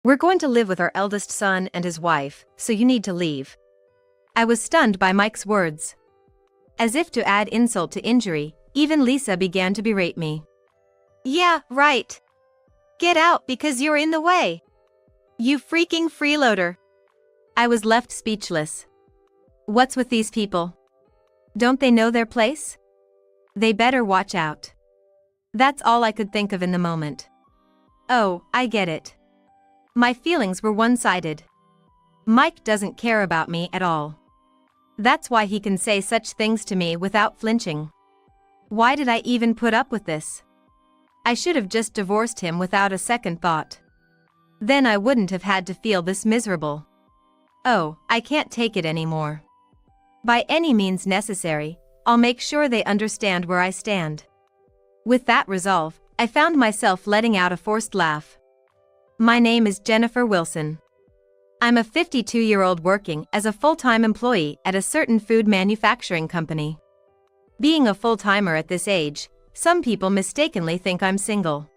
We're going to live with our eldest son and his wife, so you need to leave. I was stunned by Mike's words. As if to add insult to injury, even Lisa began to berate me. Yeah, right. Get out because you're in the way. You freaking freeloader. I was left speechless. What's with these people? Don't they know their place? They better watch out. That's all I could think of in the moment. Oh, I get it. My feelings were one-sided. Mike doesn't care about me at all. That's why he can say such things to me without flinching. Why did I even put up with this? I should have just divorced him without a second thought. Then I wouldn't have had to feel this miserable. Oh, I can't take it anymore. By any means necessary, I'll make sure they understand where I stand. With that resolve, I found myself letting out a forced laugh. My name is Jennifer Wilson. I'm a 52-year-old working as a full-time employee at a certain food manufacturing company. Being a full-timer at this age, some people mistakenly think I'm single.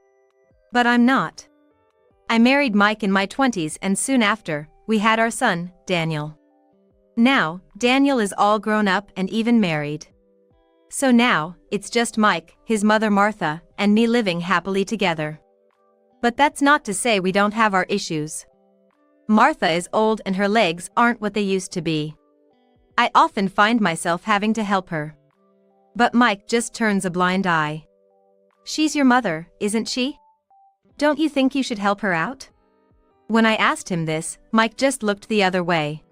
But I'm not. I married Mike in my 20s and soon after, we had our son, Daniel. Now, Daniel is all grown up and even married. So now, it's just Mike, his mother Martha, and me living happily together. But that's not to say we don't have our issues. Martha is old and her legs aren't what they used to be. I often find myself having to help her. But Mike just turns a blind eye. She's your mother, isn't she? Don't you think you should help her out? When I asked him this, Mike just looked the other way.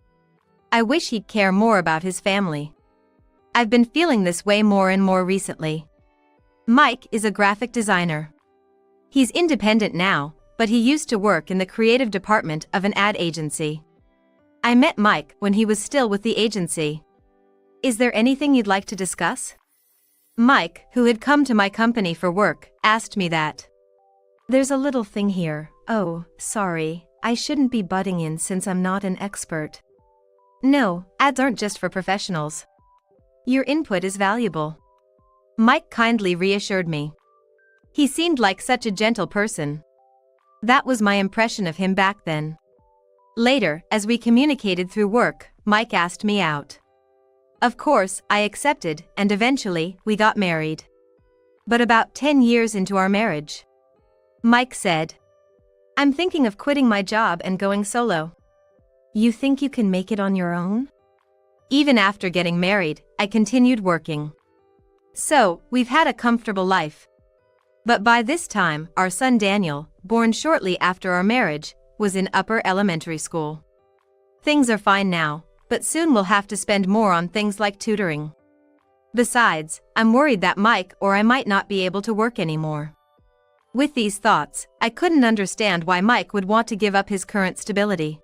I wish he'd care more about his family. I've been feeling this way more and more recently. Mike is a graphic designer. He's independent now, but he used to work in the creative department of an ad agency. I met Mike when he was still with the agency. Is there anything you'd like to discuss? Mike, who had come to my company for work, asked me that. There's a little thing here. Oh, sorry, I shouldn't be butting in since I'm not an expert. No, ads aren't just for professionals. Your input is valuable. Mike kindly reassured me. He seemed like such a gentle person. That was my impression of him back then. Later, as we communicated through work, Mike asked me out. Of course, I accepted, and eventually, we got married. But about 10 years into our marriage, Mike said, I'm thinking of quitting my job and going solo. You think you can make it on your own? Even after getting married, I continued working. So, we've had a comfortable life. But by this time, our son Daniel, born shortly after our marriage, was in upper elementary school. Things are fine now, but soon we'll have to spend more on things like tutoring. Besides, I'm worried that Mike or I might not be able to work anymore. With these thoughts, I couldn't understand why Mike would want to give up his current stability.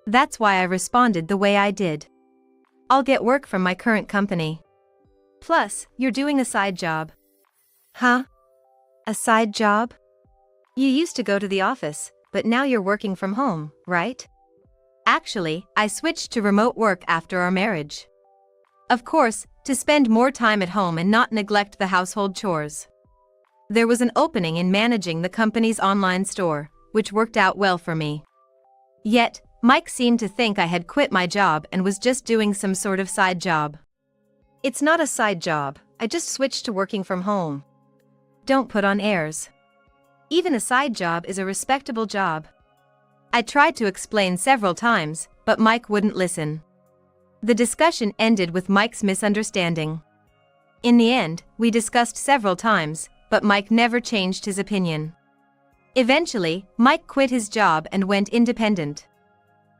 That's why I responded the way I did. I'll get work from my current company. Plus, you're doing a side job. Huh? A side job? You used to go to the office, but now you're working from home, right? Actually, I switched to remote work after our marriage. Of course, to spend more time at home and not neglect the household chores. There was an opening in managing the company's online store, which worked out well for me. Yet, Mike seemed to think I had quit my job and was just doing some sort of side job. It's not a side job, I just switched to working from home. Don't put on airs. Even a side job is a respectable job. I tried to explain several times, but Mike wouldn't listen. The discussion ended with Mike's misunderstanding. In the end, we discussed several times, but Mike never changed his opinion. Eventually, Mike quit his job and went independent.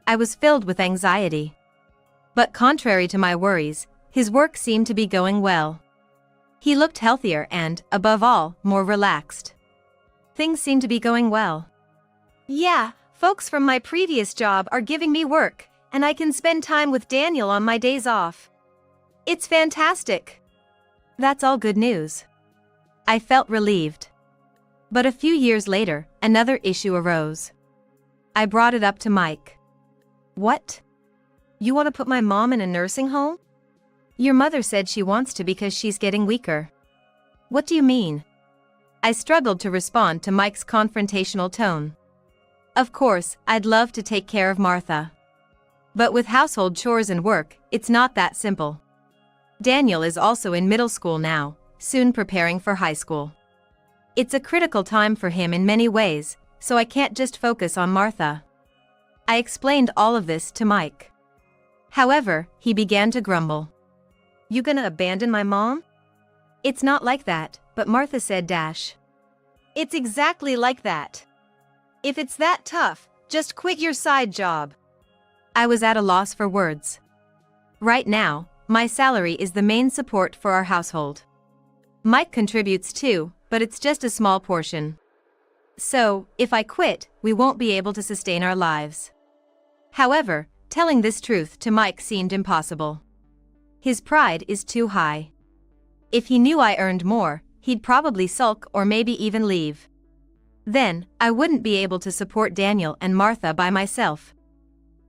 I was filled with anxiety. But contrary to my worries, his work seemed to be going well. He looked healthier and, above all, more relaxed. Things seemed to be going well. Yeah, folks from my previous job are giving me work, and I can spend time with Daniel on my days off. It's fantastic. That's all good news. I felt relieved. But a few years later, another issue arose. I brought it up to Mike. What? You want to put my mom in a nursing home? Your mother said she wants to because she's getting weaker. What do you mean? I struggled to respond to Mike's confrontational tone. Of course, I'd love to take care of Martha. But with household chores and work, it's not that simple. Daniel is also in middle school now, soon preparing for high school. It's a critical time for him in many ways, so I can't just focus on Martha. I explained all of this to Mike. However, he began to grumble. You gonna abandon my mom? It's not like that, but Martha said dash. It's exactly like that. If it's that tough, just quit your side job. I was at a loss for words. Right now, my salary is the main support for our household. Mike contributes too, but it's just a small portion. So, if I quit, we won't be able to sustain our lives. However, telling this truth to Mike seemed impossible. His pride is too high. If he knew I earned more, he'd probably sulk or maybe even leave. Then, I wouldn't be able to support Daniel and Martha by myself.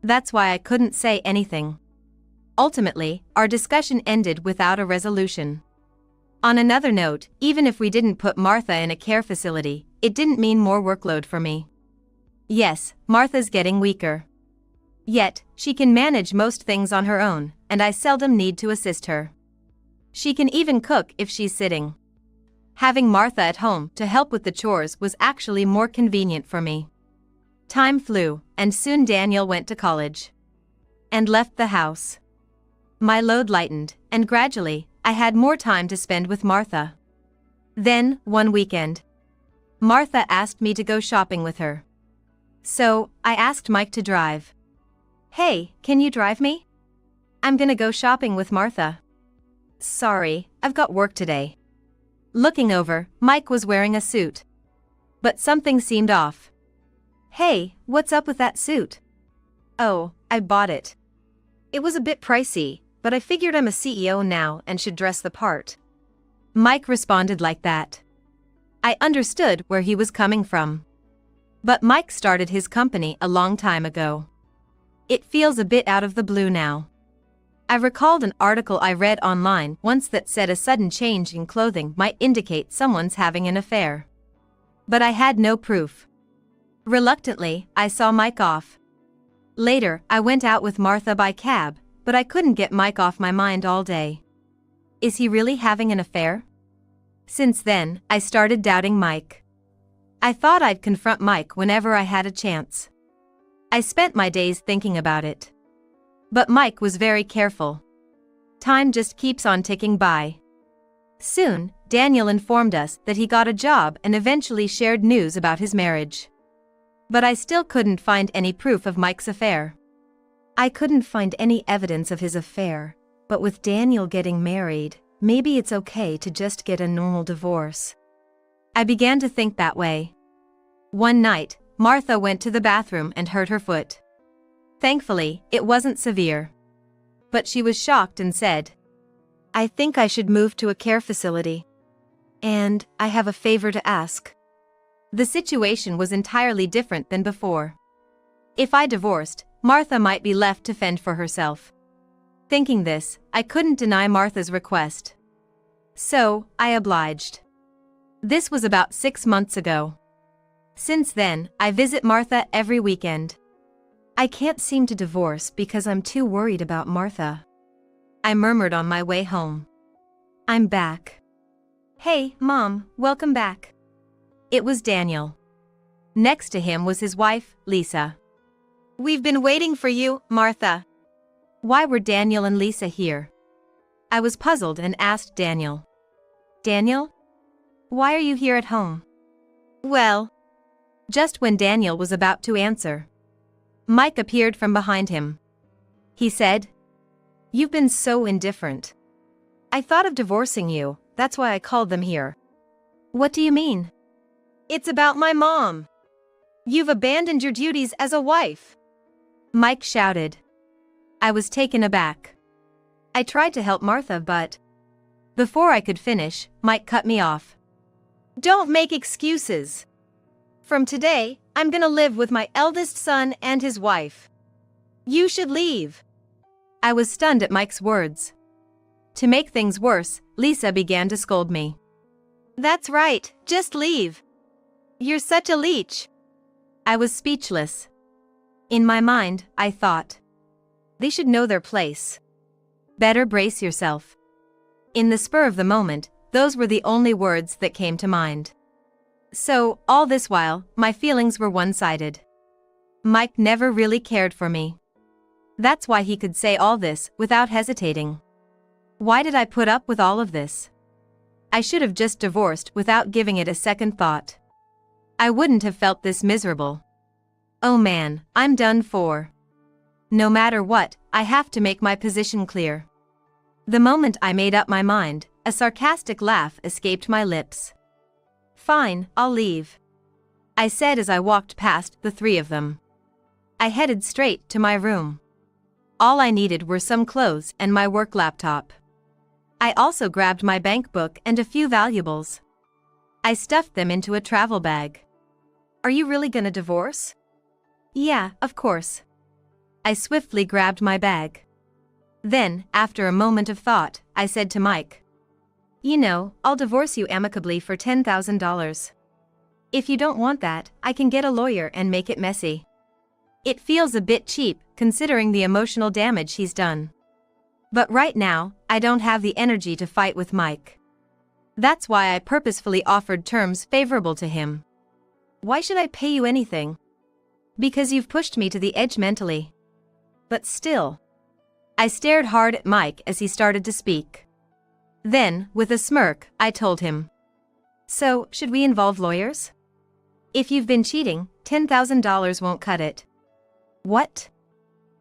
That's why I couldn't say anything. Ultimately, our discussion ended without a resolution. On another note, even if we didn't put Martha in a care facility, it didn't mean more workload for me. Yes, Martha's getting weaker. Yet, she can manage most things on her own, and I seldom need to assist her. She can even cook if she's sitting. Having Martha at home to help with the chores was actually more convenient for me. Time flew, and soon Daniel went to college. And left the house. My load lightened, and gradually, I had more time to spend with Martha. Then, one weekend, Martha asked me to go shopping with her. So, I asked Mike to drive. Hey, can you drive me? I'm gonna go shopping with Martha. Sorry, I've got work today. Looking over, Mike was wearing a suit. But something seemed off. Hey, what's up with that suit? Oh, I bought it. It was a bit pricey, but I figured I'm a CEO now and should dress the part. Mike responded like that. I understood where he was coming from. But Mike started his company a long time ago. It feels a bit out of the blue now. I recalled an article I read online once that said a sudden change in clothing might indicate someone's having an affair. But I had no proof. Reluctantly, I saw Mike off. Later, I went out with Martha by cab, but I couldn't get Mike off my mind all day. Is he really having an affair? Since then, I started doubting Mike. I thought I'd confront Mike whenever I had a chance. I spent my days thinking about it. But Mike was very careful. Time just keeps on ticking by. Soon, Daniel informed us that he got a job and eventually shared news about his marriage. But I still couldn't find any proof of Mike's affair. I couldn't find any evidence of his affair, but with Daniel getting married, maybe it's okay to just get a normal divorce. I began to think that way. One night, Martha went to the bathroom and hurt her foot. Thankfully, it wasn't severe. But she was shocked and said, I think I should move to a care facility. And I have a favor to ask. The situation was entirely different than before. If I divorced, Martha might be left to fend for herself. Thinking this, I couldn't deny Martha's request. So, I obliged. This was about 6 months ago. Since then, I visit Martha every weekend. I can't seem to divorce because I'm too worried about Martha. I murmured on my way home. I'm back. Hey, Mom, welcome back. It was Daniel. Next to him was his wife, Lisa. We've been waiting for you, Martha. Why were Daniel and Lisa here? I was puzzled and asked Daniel. Daniel? Why are you here at home? Well, just when Daniel was about to answer, Mike appeared from behind him. He said, You've been so indifferent. I thought of divorcing you, that's why I called them here. What do you mean? It's about my mom. You've abandoned your duties as a wife. Mike shouted. I was taken aback. I tried to help Martha, but... Before I could finish, Mike cut me off. Don't make excuses. From today, I'm gonna live with my eldest son and his wife. You should leave. I was stunned at Mike's words. To make things worse, Lisa began to scold me. That's right, just leave. You're such a leech. I was speechless. In my mind, I thought, they should know their place. better brace yourself. In the spur of the moment, those were the only words that came to mind. So, all this while, my feelings were one-sided. Mike never really cared for me. That's why he could say all this without hesitating. Why did I put up with all of this? I should have just divorced without giving it a second thought. I wouldn't have felt this miserable. Oh man, I'm done for. No matter what, I have to make my position clear. The moment I made up my mind, a sarcastic laugh escaped my lips. Fine, I'll leave, I said as I walked past the three of them. I headed straight to my room. All I needed were some clothes and my work laptop. I also grabbed my bank book and a few valuables. I stuffed them into a travel bag. Are you really gonna divorce? Yeah, of course. I swiftly grabbed my bag. Then, after a moment of thought, I said to Mike, You know, I'll divorce you amicably for $10,000. If you don't want that, I can get a lawyer and make it messy. It feels a bit cheap, considering the emotional damage he's done. But right now, I don't have the energy to fight with Mike. That's why I purposefully offered terms favorable to him. Why should I pay you anything? Because you've pushed me to the edge mentally. But still. I stared hard at Mike as he started to speak. Then, with a smirk, I told him. So, should we involve lawyers? If you've been cheating, $10,000 won't cut it. What?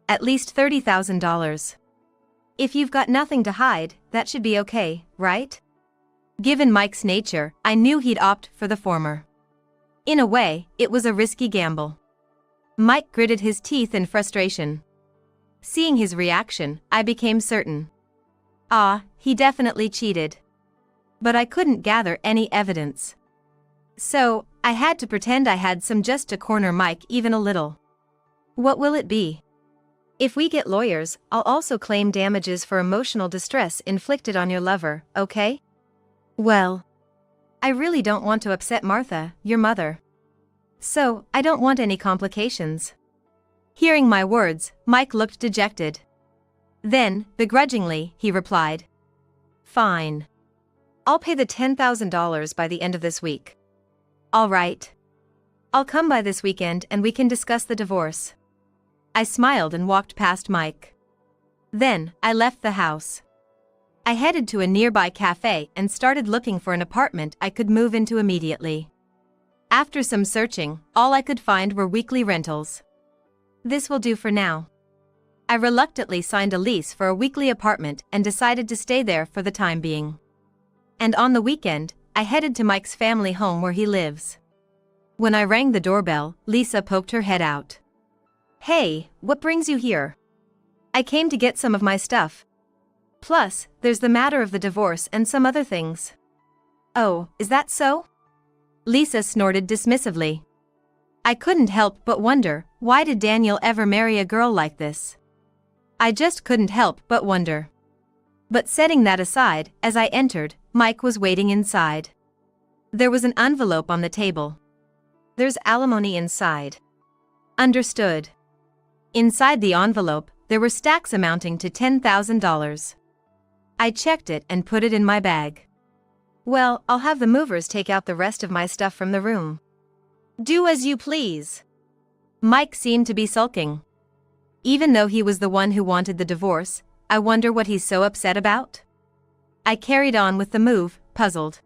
At least $30,000. If you've got nothing to hide, that should be okay, right? Given Mike's nature, I knew he'd opt for the former. In a way, it was a risky gamble. Mike gritted his teeth in frustration. Seeing his reaction, I became certain. He definitely cheated. But I couldn't gather any evidence. So, I had to pretend I had some just to corner Mike even a little. What will it be? If we get lawyers, I'll also claim damages for emotional distress inflicted on your lover, okay? Well, I really don't want to upset Martha, your mother. So, I don't want any complications. Hearing my words, Mike looked dejected. Then, begrudgingly, he replied, Fine. I'll pay the $10,000 by the end of this week. All right. I'll come by this weekend and we can discuss the divorce. I smiled and walked past Mike. Then, I left the house. I headed to a nearby cafe and started looking for an apartment I could move into immediately. After some searching, all I could find were weekly rentals. This will do for now. I reluctantly signed a lease for a weekly apartment and decided to stay there for the time being. And on the weekend, I headed to Mike's family home where he lives. When I rang the doorbell, Lisa poked her head out. Hey, what brings you here? I came to get some of my stuff. Plus, there's the matter of the divorce and some other things. Oh, is that so? Lisa snorted dismissively. I couldn't help but wonder, why did Daniel ever marry a girl like this? I just couldn't help but wonder. But setting that aside, as I entered, Mike was waiting inside. There was an envelope on the table. There's alimony inside. Understood. Inside the envelope, there were stacks amounting to $10,000. I checked it and put it in my bag. Well, I'll have the movers take out the rest of my stuff from the room. Do as you please. Mike seemed to be sulking. Even though he was the one who wanted the divorce, I wonder what he's so upset about? I carried on with the move, puzzled.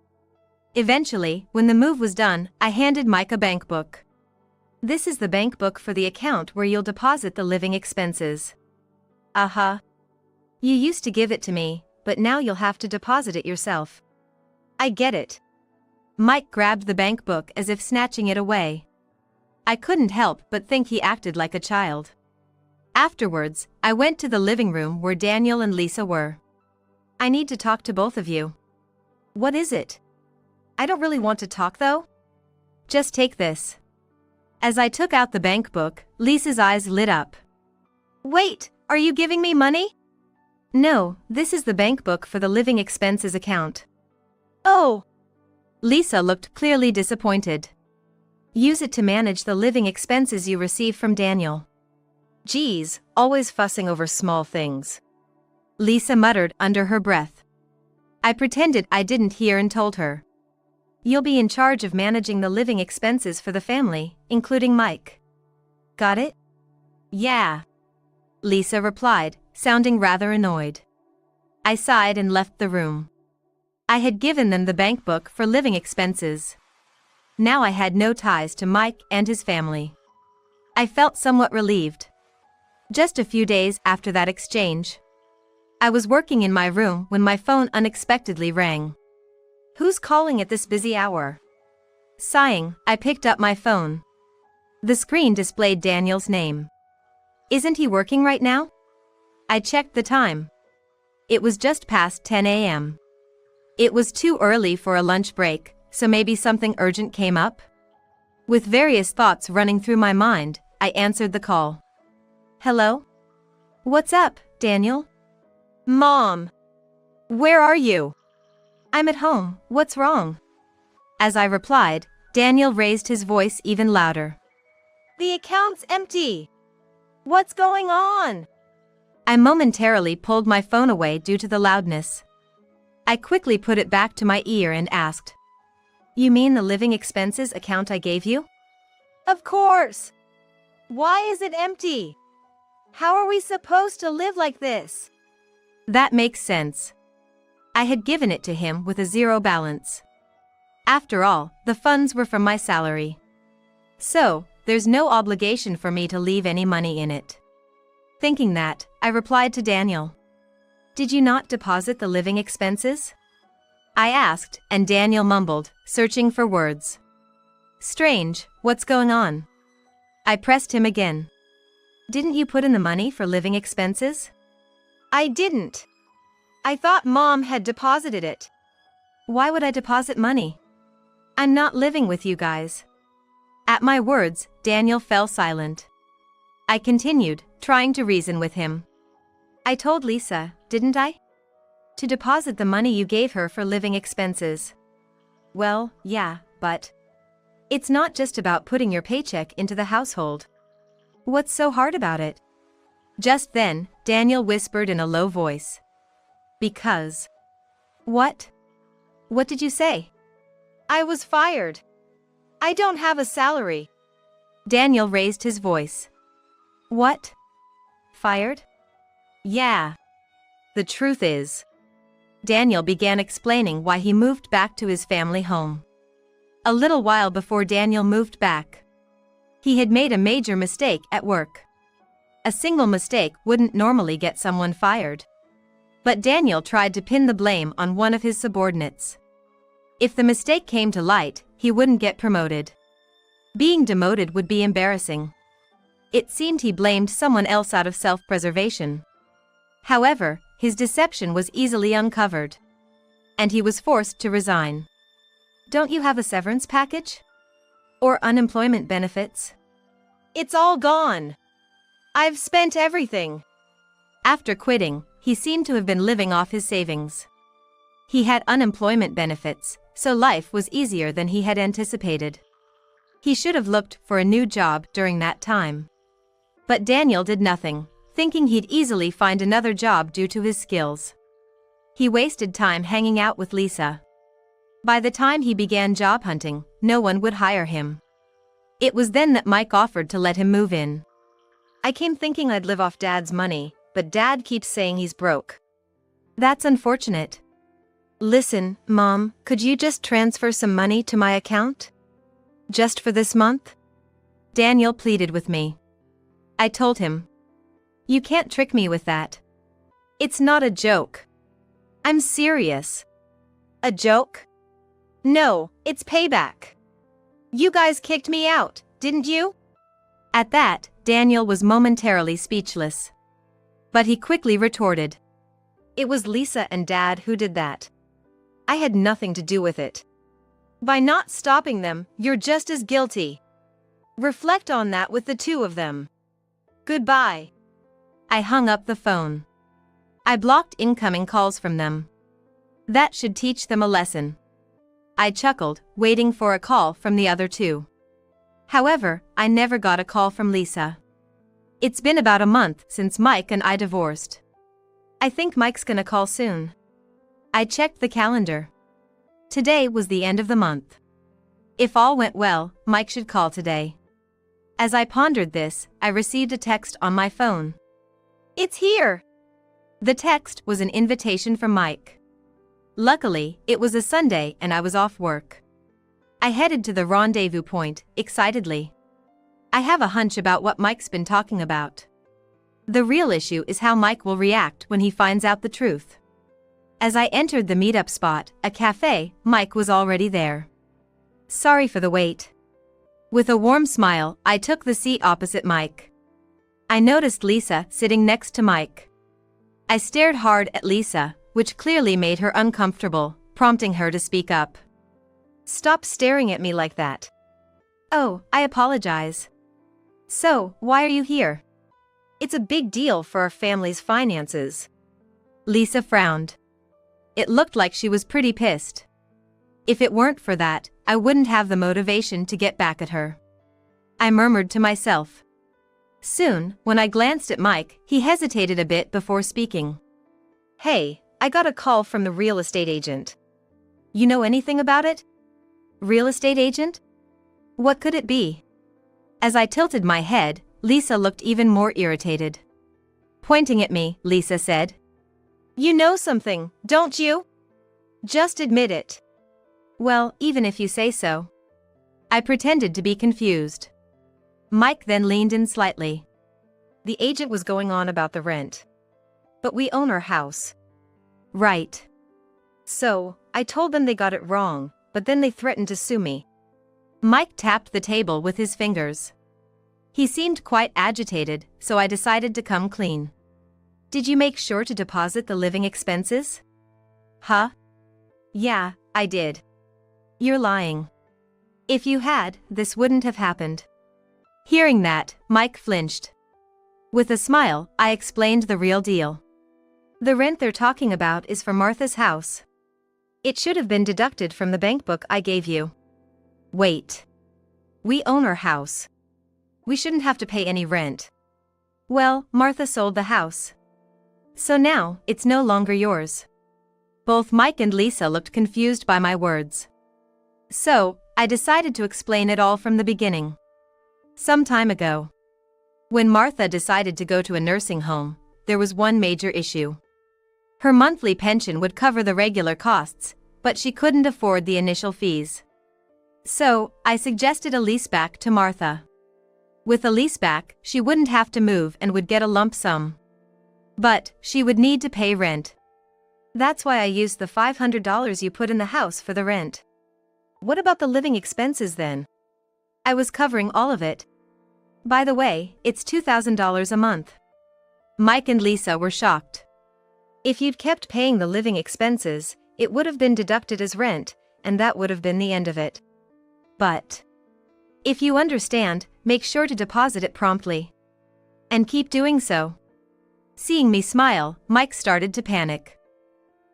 Eventually, when the move was done, I handed Mike a bank book. This is the bank book for the account where you'll deposit the living expenses. Uh-huh. You used to give it to me, but now you'll have to deposit it yourself. I get it. Mike grabbed the bank book as if snatching it away. I couldn't help but think he acted like a child. Afterwards, I went to the living room where Daniel and Lisa were. I need to talk to both of you. What is it? I don't really want to talk though. Just take this. As I took out the bank book, Lisa's eyes lit up. Wait, are you giving me money? No, this is the bank book for the living expenses account. Oh! Lisa looked clearly disappointed. Use it to manage the living expenses you receive from Daniel. Geez, always fussing over small things. Lisa muttered under her breath. I pretended I didn't hear and told her. You'll be in charge of managing the living expenses for the family, including Mike. Got it? Yeah. Lisa replied, sounding rather annoyed. I sighed and left the room. I had given them the bank book for living expenses. Now I had no ties to Mike and his family. I felt somewhat relieved. Just a few days after that exchange, I was working in my room when my phone unexpectedly rang. Who's calling at this busy hour? Sighing, I picked up my phone. The screen displayed Daniel's name. Isn't he working right now? I checked the time. It was just past 10 a.m. It was too early for a lunch break, so maybe something urgent came up? With various thoughts running through my mind, I answered the call. Hello? What's up, Daniel? Mom! Where are you? I'm at home, what's wrong? As I replied, Daniel raised his voice even louder. The account's empty. What's going on? I momentarily pulled my phone away due to the loudness. I quickly put it back to my ear and asked. You mean the living expenses account I gave you? Of course. Why is it empty? How are we supposed to live like this? That makes sense. I had given it to him with a zero balance. After all, the funds were from my salary. So, there's no obligation for me to leave any money in it. Thinking that, I replied to Daniel. Did you not deposit the living expenses? I asked, and Daniel mumbled, searching for words. Strange, what's going on? I pressed him again. Didn't you put in the money for living expenses? I didn't. I thought Mom had deposited it. Why would I deposit money? I'm not living with you guys. At my words, Daniel fell silent. I continued, trying to reason with him. I told Lisa, didn't I? To deposit the money you gave her for living expenses. Well, yeah, but it's not just about putting your paycheck into the household. What's so hard about it? Just then, Daniel whispered in a low voice. Because. What? What did you say? I was fired. I don't have a salary. Daniel raised his voice. What? Fired? Yeah. The truth is. Daniel began explaining why he moved back to his family home. A little while before Daniel moved back, he had made a major mistake at work. A single mistake wouldn't normally get someone fired. But Daniel tried to pin the blame on one of his subordinates. If the mistake came to light, he wouldn't get promoted. Being demoted would be embarrassing. It seemed he blamed someone else out of self-preservation. However, his deception was easily uncovered. And he was forced to resign. Don't you have a severance package? Or unemployment benefits? It's all gone. I've spent everything. After quitting, he seemed to have been living off his savings. He had unemployment benefits, so life was easier than he had anticipated. He should have looked for a new job during that time. But Daniel did nothing, thinking he'd easily find another job due to his skills. He wasted time hanging out with Lisa. By the time he began job hunting, no one would hire him. It was then that Mike offered to let him move in. I came thinking I'd live off Dad's money, but Dad keeps saying he's broke. That's unfortunate. Listen, Mom, could you just transfer some money to my account? Just for this month? Daniel pleaded with me. I told him. You can't trick me with that. It's not a joke. I'm serious. A joke? No, it's payback. You guys kicked me out, didn't you? At that, Daniel was momentarily speechless. But he quickly retorted. It was Lisa and Dad who did that. I had nothing to do with it. By not stopping them, you're just as guilty. Reflect on that with the two of them. Goodbye. I hung up the phone. I blocked incoming calls from them. That should teach them a lesson. I chuckled, waiting for a call from the other two. However, I never got a call from Lisa. It's been about a month since Mike and I divorced. I think Mike's gonna call soon. I checked the calendar. Today was the end of the month. If all went well, Mike should call today. As I pondered this, I received a text on my phone. It's here. The text was an invitation from Mike. Luckily, it was a Sunday and I was off work. I headed to the rendezvous point, excitedly. I have a hunch about what Mike's been talking about. The real issue is how Mike will react when he finds out the truth. As I entered the meetup spot, a cafe, Mike was already there. Sorry for the wait. With a warm smile, I took the seat opposite Mike. I noticed Lisa sitting next to Mike. I stared hard at Lisa, which clearly made her uncomfortable, prompting her to speak up. Stop staring at me like that. Oh, I apologize. So, why are you here? It's a big deal for our family's finances. Lisa frowned. It looked like she was pretty pissed. If it weren't for that, I wouldn't have the motivation to get back at her. I murmured to myself. Soon, when I glanced at Mike, he hesitated a bit before speaking. Hey, I got a call from the real estate agent. You know anything about it? Real estate agent? What could it be? As I tilted my head, Lisa looked even more irritated. Pointing at me, Lisa said, You know something, don't you? Just admit it. Well, even if you say so. I pretended to be confused. Mike then leaned in slightly. The agent was going on about the rent. But we own our house. Right. So, I told them they got it wrong, but then they threatened to sue me. Mike tapped the table with his fingers. He seemed quite agitated, so I decided to come clean. Did you make sure to deposit the living expenses? Huh? Yeah, I did. You're lying. If you had, this wouldn't have happened. Hearing that, Mike flinched. With a smile, I explained the real deal. The rent they're talking about is for Martha's house. It should have been deducted from the bank book I gave you. Wait. We own our house. We shouldn't have to pay any rent. Well, Martha sold the house. So now, it's no longer yours. Both Mike and Lisa looked confused by my words. So, I decided to explain it all from the beginning. Some time ago, when Martha decided to go to a nursing home, there was one major issue. Her monthly pension would cover the regular costs, but she couldn't afford the initial fees. So, I suggested a leaseback to Martha. With a leaseback, she wouldn't have to move and would get a lump sum. But, she would need to pay rent. That's why I used the $500 you put in the house for the rent. What about the living expenses then? I was covering all of it. By the way, it's $2,000 a month. Mike and Lisa were shocked. If you'd kept paying the living expenses, it would have been deducted as rent, and that would have been the end of it. But if you understand, make sure to deposit it promptly. And keep doing so. Seeing me smile, Mike started to panic.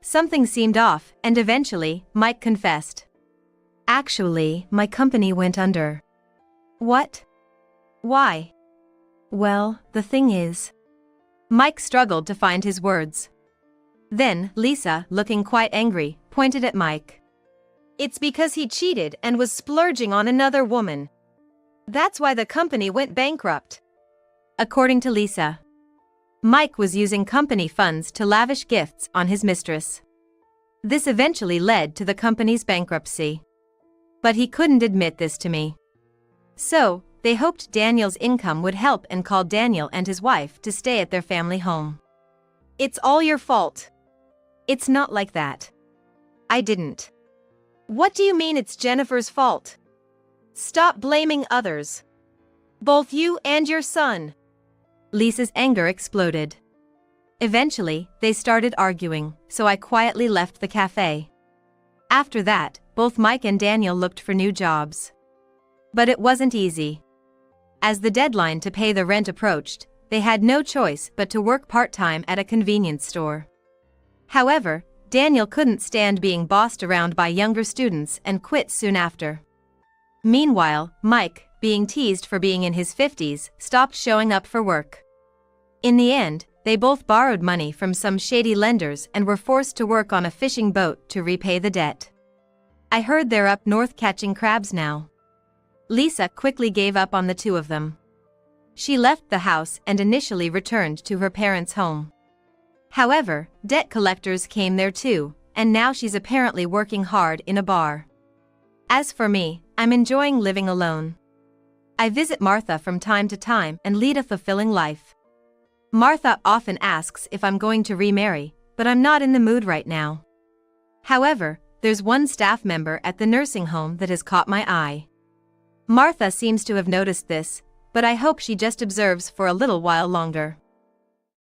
Something seemed off, and eventually, Mike confessed. Actually, my company went under. What? Why? Well, the thing is. Mike struggled to find his words. Then, Lisa, looking quite angry, pointed at Mike. It's because he cheated and was splurging on another woman. That's why the company went bankrupt. According to Lisa, Mike was using company funds to lavish gifts on his mistress. This eventually led to the company's bankruptcy. But he couldn't admit this to me. So, they hoped Daniel's income would help and called Daniel and his wife to stay at their family home. It's all your fault. It's not like that. I didn't. What do you mean it's Jennifer's fault? Stop blaming others. Both you and your son. Lisa's anger exploded. Eventually, they started arguing, so I quietly left the cafe. After that, both Mike and Daniel looked for new jobs. But it wasn't easy. As the deadline to pay the rent approached, they had no choice but to work part-time at a convenience store. However, Daniel couldn't stand being bossed around by younger students and quit soon after. Meanwhile, Mike, being teased for being in his 50s, stopped showing up for work. In the end, they both borrowed money from some shady lenders and were forced to work on a fishing boat to repay the debt. I heard they're up north catching crabs now. Lisa quickly gave up on the two of them. She left the house and initially returned to her parents' home. However, debt collectors came there too, and now she's apparently working hard in a bar. As for me, I'm enjoying living alone. I visit Martha from time to time and lead a fulfilling life. Martha often asks if I'm going to remarry, but I'm not in the mood right now. However, there's one staff member at the nursing home that has caught my eye. Martha seems to have noticed this, but I hope she just observes for a little while longer.